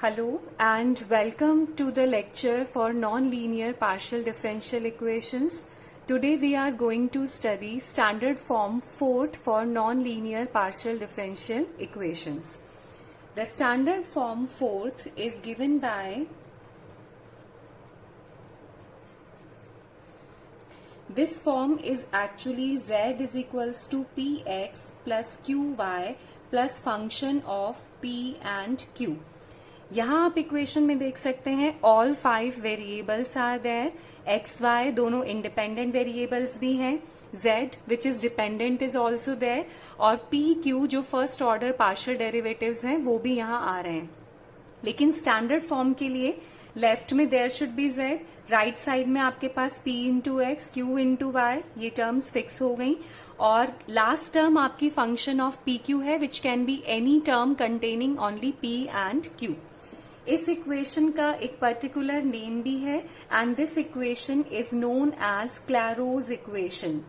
Hello and welcome to the lecture for non-linear partial differential equations. Today we are going to study standard form 4th for non-linear partial differential equations. The standard form 4th is given by this form is actually z is equals to px plus qy plus function of p and q. यहाँ आप equation में देख सकते हैं all 5 variables are there, x y दोनों independent variables भी हैं, z which is dependent is also there और p q जो फर्स्ट ऑर्डर पार्शियल डेरिवेटिव्स हैं वो भी यहाँ आ रहे हैं. लेकिन स्टैंडर्ड फॉर्म के लिए लेफ्ट में there should be z, right side में आपके पास p into x q into y, ये टर्म्स फिक्स हो गई और लास्ट टर्म आपकी फंक्शन ऑफ पी क्यू है which can be any term containing only p and q. इस इक्वेशन का एक पर्टिकुलर नेम भी है and this equation is known as Clairaut's equation.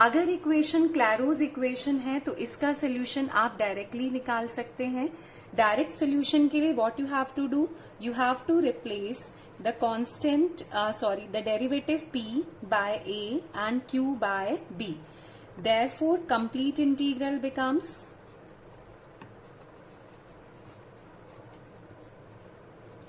अगर इक्वेशन क्लैरोज इक्वेशन है तो इसका सोल्यूशन आप डायरेक्टली निकाल सकते हैं. डायरेक्ट सोल्यूशन के लिए what you have to do, you have to replace the constant the derivative p by a and q by b. Therefore complete integral becomes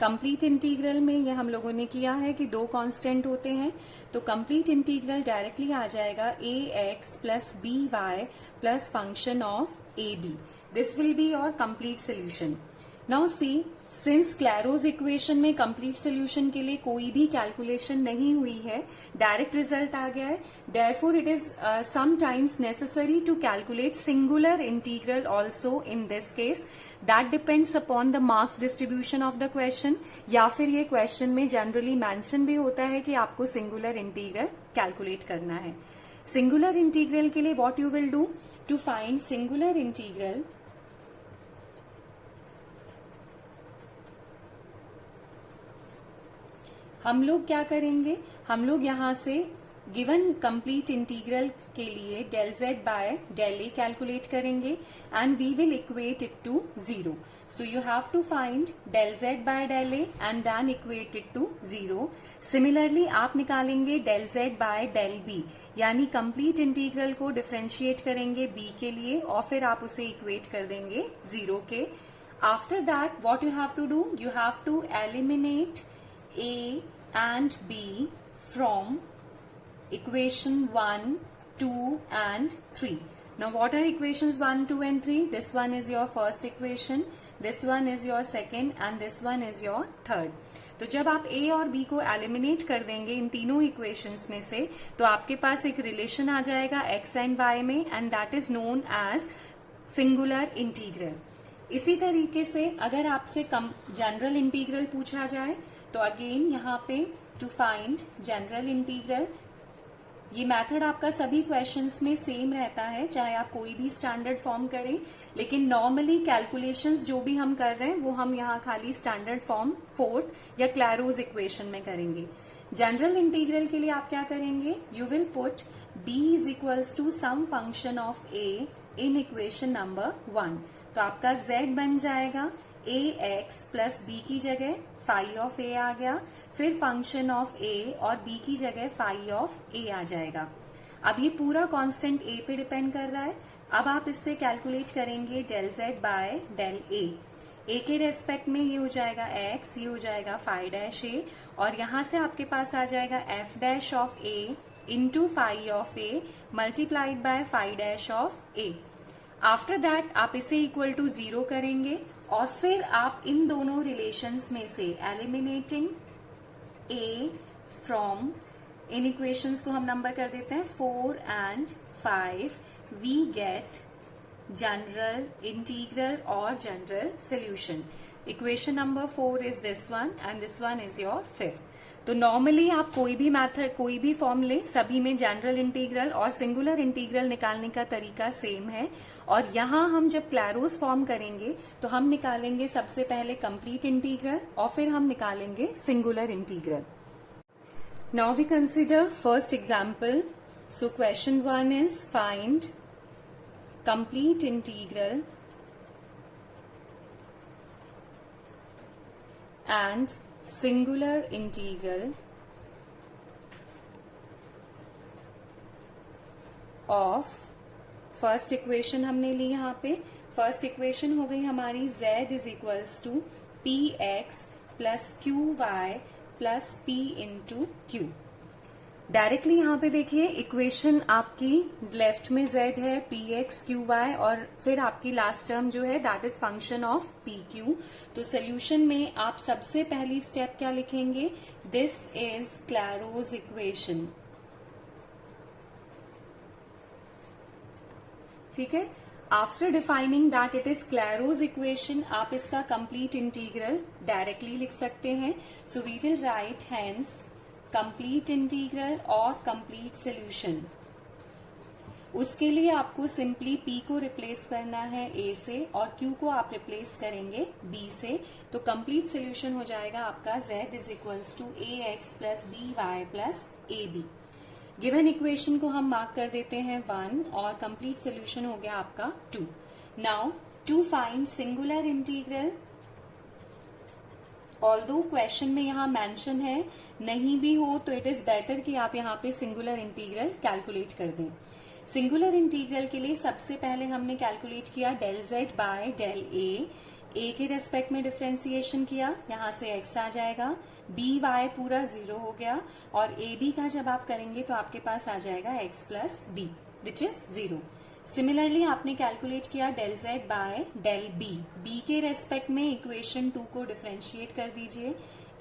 complete integral में ये हम लोगों ने किया है कि दो कांस्टेंट होते हैं तो कंप्लीट इंटीग्रल डायरेक्टली आ जाएगा a x plus B Y plus function of a b. This will be your complete solution. Now see, since Clairaut's equation में कंप्लीट सोल्यूशन के लिए कोई भी कैलकुलेशन नहीं हुई है, डायरेक्ट रिजल्ट आ गया है, therefore it is sometimes necessary to calculate singular integral also in this case. That depends upon the marks distribution of the question, या फिर ये क्वेश्चन में जनरली मेंशन भी होता है कि आपको सिंगुलर इंटीग्रल कैलकुलेट करना है. सिंगुलर इंटीग्रल के लिए what you will do to find singular integral, हम लोग क्या करेंगे, हम लोग यहां से गिवन कंप्लीट इंटीग्रल के लिए del z by del a calculate करेंगे and we will equate it to 0. So you have to find del z by del a and then equate it to 0. Similarly आप निकालेंगे del z by del b, यानी complete integral को differentiate करेंगे b के लिए और फिर आप उसे इक्वेट कर देंगे 0 के. After that what you have to do, you have to eliminate a and b from equation 1, 2 and 3. Now what are equations 1, 2 and 3? This one is your first equation, this one is your second and this one is your third. तो जब आप a और b को eliminate कर देंगे इन तीनों equations में से तो आपके पास एक रिलेशन आ जाएगा x एंड y में and that is known as singular integral. इसी तरीके से अगर आपसे जनरल इंटीग्रल पूछा जाए तो अगेन यहाँ पे टू फाइंड जनरल इंटीग्रल, ये मेथड आपका सभी क्वेश्चंस में सेम रहता है चाहे आप कोई भी स्टैंडर्ड फॉर्म करें, लेकिन नॉर्मली कैलकुलेशंस जो भी हम कर रहे हैं वो हम यहाँ खाली स्टैंडर्ड फॉर्म 4th या क्लैरोज इक्वेशन में करेंगे. जनरल इंटीग्रल के लिए आप क्या करेंगे, you will put b is equals to some function of a in equation number 1. तो आपका z बन जाएगा ए एक्स प्लस बी की जगह फाई ऑफ ए आ गया, फिर फंक्शन ऑफ ए और बी की जगह फाई ऑफ ए आ जाएगा. अब ये पूरा कांस्टेंट ए पे डिपेंड कर रहा है. अब आप इससे कैलकुलेट करेंगे del Z bye del A के रेस्पेक्ट में ये हो जाएगा एक्स, ये हो जाएगा फाई डैश ए और यहां से आपके पास आ जाएगा F dash of A into phi of A multiplied by phi dash of A. After that आप इसे इक्वल टू 0 करेंगे और फिर आप इन दोनों रिलेशंस में से एलिमिनेटिंग a फ्रॉम, इन इक्वेशंस को हम नंबर कर देते हैं 4 and 5, we get general integral और general solution. Equation number 4 is this one and this one is your 5th. तो नॉर्मली आप कोई भी मेथड कोई भी फॉर्म ले, सभी में जनरल इंटीग्रल और सिंगुलर इंटीग्रल निकालने का तरीका सेम है. और यहां हम जब क्लैरोज फॉर्म करेंगे तो हम निकालेंगे सबसे पहले कंप्लीट इंटीग्रल और फिर हम निकालेंगे singular integral. Now we consider first example. So question 1 is find complete integral and singular integral of first equation हमने ली यहाँ पे। फर्स्ट इक्वेशन हो गई हमारी z is equals to P X plus Q Y plus P into Q. Directly यहाँ पे देखिए इक्वेशन आपकी लेफ्ट में z है पी एक्स क्यू वाई और फिर आपकी लास्ट टर्म जो है that is function of P Q. तो सोल्यूशन में आप सबसे पहली स्टेप क्या लिखेंगे, दिस इज क्लैरोज इक्वेशन। ठीक है, after defining that it is Clairaut's equation आप इसका कंप्लीट इंटीग्रल डायरेक्टली लिख सकते हैं। So we will write hence complete integral और कंप्लीट सोल्यूशन। उसके लिए आपको सिंपली p को रिप्लेस करना है a से और q को आप रिप्लेस करेंगे b से। तो कंप्लीट सोल्यूशन हो जाएगा आपका z is equals to A x plus B Y plus A B. Given equation को हम मार्क कर देते हैं 1 और कंप्लीट सोल्यूशन हो गया आपका 2। Now to find singular integral, although question में यहाँ मेंशन है, नहीं भी हो तो इट इज बेटर कि आप यहाँ पे सिंगुलर इंटीग्रल कैलकुलेट कर दें। सिंगुलर इंटीग्रल के लिए सबसे पहले हमने कैलकुलेट किया del z by del a के रेस्पेक्ट में डिफ्रेंसिएशन किया, यहाँ से x आ जाएगा, बी वाई पूरा 0 हो गया और ए बी का जब आप करेंगे तो आपके पास आ जाएगा x plus B which is 0। Similarly आपने कैलकुलेट किया del z by del B के रेस्पेक्ट में इक्वेशन 2 को डिफ्रेंशिएट कर दीजिए,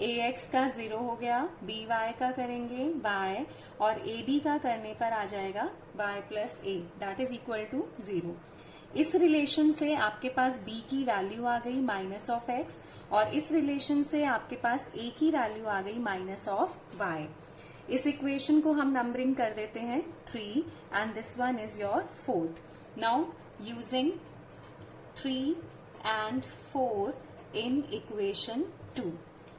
ax का 0 हो गया, by का करेंगे y और ab का करने पर आ जाएगा y plus a that is equal to 0। इस रिलेशन से आपके पास b की वैल्यू आ गई माइनस ऑफ x और इस रिलेशन से आपके पास a की वैल्यू आ गई माइनस ऑफ y। इस इक्वेशन को हम नंबरिंग कर देते हैं 3 and this one is your 4th। Now using 3 and 4 in equation 2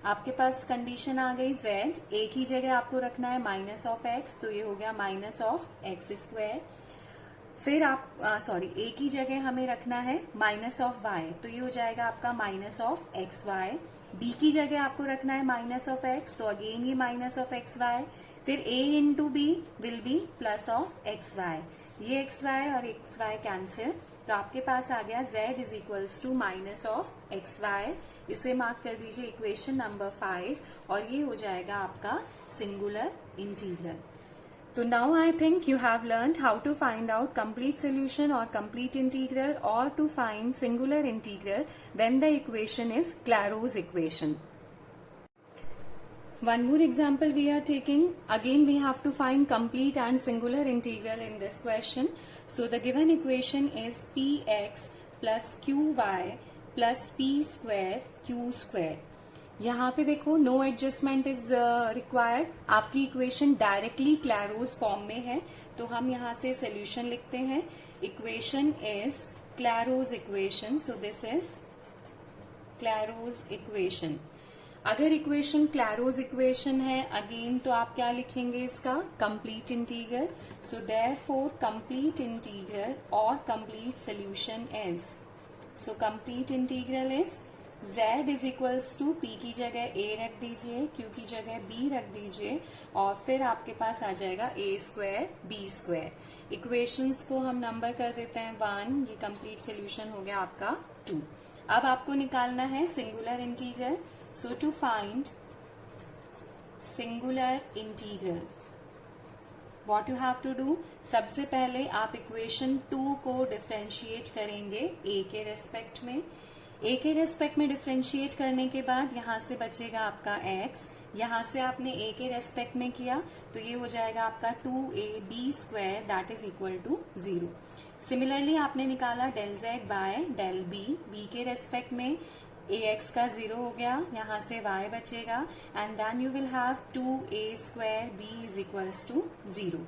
आपके पास कंडीशन आ गई z a की जगह आपको रखना है माइनस ऑफ x, तो ये हो गया माइनस ऑफ एक्स स्क्वायर। फिर आप a की जगह हमें रखना है माइनस ऑफ y, तो ये हो जाएगा आपका minus of X Y. b की जगह आपको रखना है माइनस ऑफ x, तो अगेन ये माइनस ऑफ एक्स वाई। फिर a into B will be plus of X Y, ये एक्स वाई और एक्स वाई कैंसिल, तो आपके पास आ गया z is equals to minus of X Y. इसे मार्क कर दीजिए इक्वेशन नंबर 5 और ये हो जाएगा आपका सिंगुलर इंटीग्रल। तो now I think you have learned how to find out complete solution or complete integral or to find singular integral when the equation is Claros equation. One more example we are taking. Again we have to find complete and singular integral in this question. So the given equation is px plus qy plus p square q square. यहाँ पे देखो no adjustment is required, आपकी equation directly Clairaut's form में है, तो हम यहाँ से सोल्यूशन लिखते हैं। Equation is Clairaut's equation, so this is Clairaut's equation. अगर इक्वेशन क्लैरोज इक्वेशन है अगेन तो आप क्या लिखेंगे इसका complete integral. So therefore complete integral और complete solution is, so complete integral is z is equals to p की जगह a रख दीजिए, q की जगह b रख दीजिए और फिर आपके पास आ जाएगा a square b square. Equations को हम नंबर कर देते हैं 1, ये कंप्लीट सोल्यूशन हो गया आपका 2। अब आपको निकालना है singular integral. So to find singular integral what you have to do, सबसे पहले आप इक्वेशन 2 को डिफरेंशिएट करेंगे a के रेस्पेक्ट में। a के रेस्पेक्ट में डिफरेंशिएट करने के बाद यहाँ से बचेगा आपका x, यहाँ से आपने a के रेस्पेक्ट में किया तो ये हो जाएगा आपका 2ab square that is equal to 0। Similarly आपने निकाला del z by del b के रेस्पेक्ट में ax का 0 हो गया, यहाँ से y बचेगा and then you will have 2a square b is equals to 0।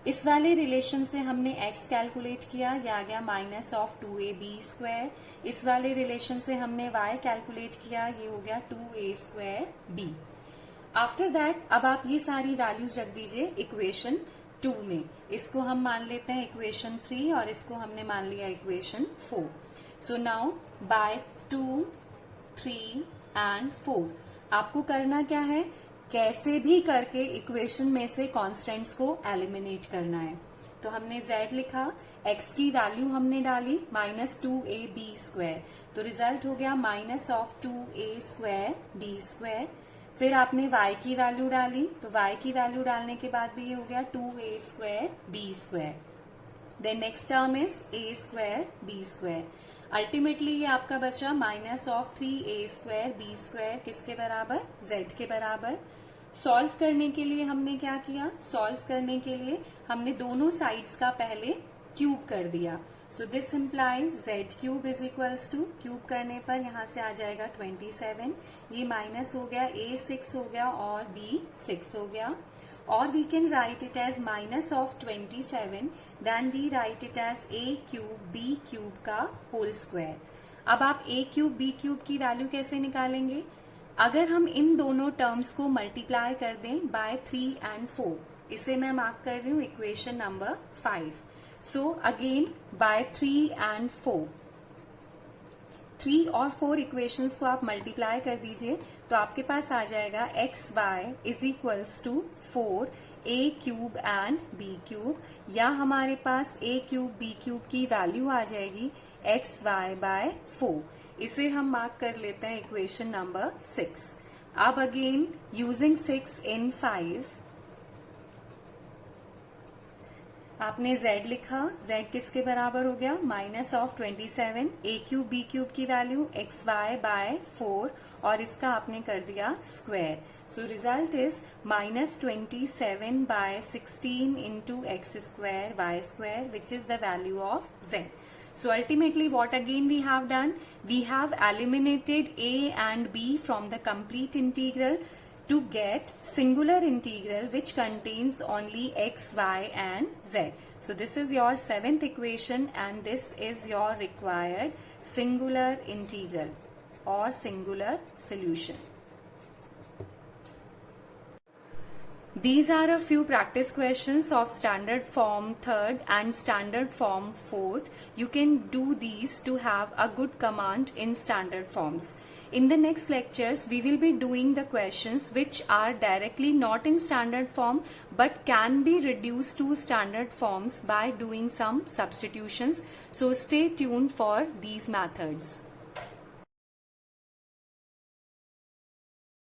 इस वाले रिलेशन से हमने x कैलकुलेट किया, ये आ गया माइनस ऑफ 2ab स्क्वायर। इस वाले रिलेशन से हमने y कैलकुलेट किया, ये हो गया 2a square b। After that अब आप ये सारी वैल्यूज रख दीजिए इक्वेशन 2 में। इसको हम मान लेते हैं इक्वेशन 3 और इसको हमने मान लिया equation 4। So now by 2, 3 and 4। आपको करना क्या है, कैसे भी करके इक्वेशन में से कांस्टेंट्स को एलिमिनेट करना है। तो हमने z लिखा, x की वैल्यू हमने डाली -2ab², तो रिजल्ट हो गया -2a²b²। फिर आपने y की वैल्यू डाली, तो y की वैल्यू डालने के बाद भी ये हो गया 2a²b²। Then next term is a²b²। Ultimately ये आपका बचा -3a²b² किसके बराबर, z के बराबर। सॉल्व करने के लिए हमने क्या किया, सॉल्व करने के लिए हमने दोनों साइड्स का पहले क्यूब कर दिया। So this implies z³ is equals to, cube करने पर यहां से आ जाएगा 27, ये माइनस हो गया, a6 हो गया और b6 हो गया। और we can write it as -27, then we write it as a³ b³ का होल स्क्वायर। अब आप a³ b³ की वैल्यू कैसे निकालेंगे, अगर हम इन दोनों टर्म्स को मल्टीप्लाई कर दें बाय 3 एंड 4, इसे मैं मार्क कर रही हूं equation number 5। So again by 3 and 4, 3 और 4 इक्वेशंस को आप मल्टीप्लाई कर दीजिए तो आपके पास आ जाएगा xy is equals to 4a³ and b³, या हमारे पास a³ b³ की वैल्यू आ जाएगी xy/4। इसे हम मार्क कर लेते हैं इक्वेशन नंबर 6। अब अगेन यूजिंग 6 इन 5, आपने z लिखा, z किसके बराबर हो गया -27, a³ b³ की वैल्यू xy/4 और इसका आपने कर दिया square. So result is -27/16 into x² y² which is the value of z. So ultimately what again we have done? We have eliminated a and b from the complete integral to get singular integral which contains only x, y and z. So this is your 7th equation and this is your required singular integral or singular solution. These are a few practice questions of standard form 3rd and standard form 4th. You can do these to have a good command in standard forms. In the next lectures, we will be doing the questions which are directly not in standard form but can be reduced to standard forms by doing some substitutions. So stay tuned for these methods.